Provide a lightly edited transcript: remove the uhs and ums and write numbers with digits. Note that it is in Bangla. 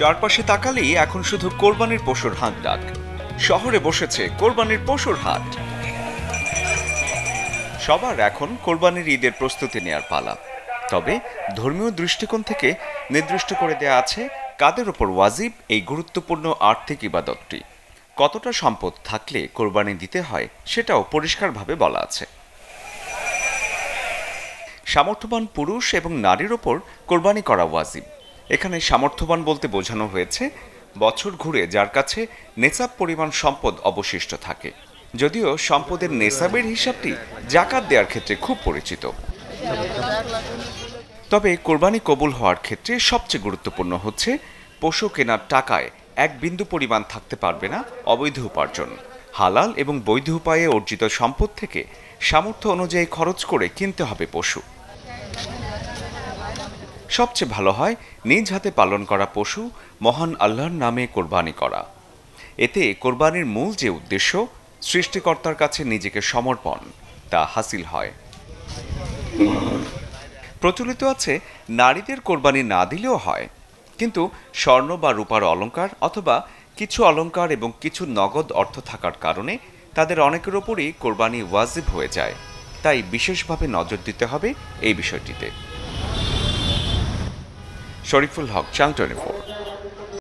চারপাশে তাকালেই এখন শুধু কোরবানির পশুর হাট ডাক। শহরে বসেছে কোরবানির পশুর হাট। সবার এখন কোরবানির ঈদের প্রস্তুতি নেয়ার পালা। তবে ধর্মীয় দৃষ্টিকোণ থেকে নির্দিষ্ট করে দেয়া আছে কাদের ওপর ওয়াজিব এই গুরুত্বপূর্ণ আর্থিক ইবাদতটি। কতটা সম্পদ থাকলে কোরবানি দিতে হয় সেটাও পরিষ্কারভাবে বলা আছে। সামর্থ্যবান পুরুষ এবং নারীর ওপর কোরবানি করা ওয়াজিব। এখানে সামর্থ্যবান বলতে বোঝানো হয়েছে বছর ঘুরে যার কাছে নেসাব পরিমাণ সম্পদ অবশিষ্ট থাকে, যদিও সম্পদের নেসাবের হিসাবটি জাকাত দেওয়ার ক্ষেত্রে খুব পরিচিত। তবে কোরবানি কবুল হওয়ার ক্ষেত্রে সবচেয়ে গুরুত্বপূর্ণ হচ্ছে পশু কেনার টাকায় এক বিন্দু পরিমাণ থাকতে পারবে না অবৈধ উপার্জন। হালাল এবং বৈধ উপায়ে অর্জিত সম্পদ থেকে সামর্থ্য অনুযায়ী খরচ করে কিনতে হবে পশু। সবচেয়ে ভালো হয় নিজ হাতে পালন করা পশু মহান আল্লাহর নামে কোরবানি করা। এতে কোরবানির মূল যে উদ্দেশ্য, সৃষ্টিকর্তার কাছে নিজেকে সমর্পণ, তা হাসিল হয়। প্রচলিত আছে নারীদের কোরবানি না দিলেও হয়, কিন্তু স্বর্ণ বা রূপার অলংকার অথবা কিছু অলংকার এবং কিছু নগদ অর্থ থাকার কারণে তাদের অনেকের ওপরই কোরবানি ওয়াজিব হয়ে যায়। তাই বিশেষভাবে নজর দিতে হবে এই বিষয়টিতে। শরীফুল হক, চ্যানেল 24।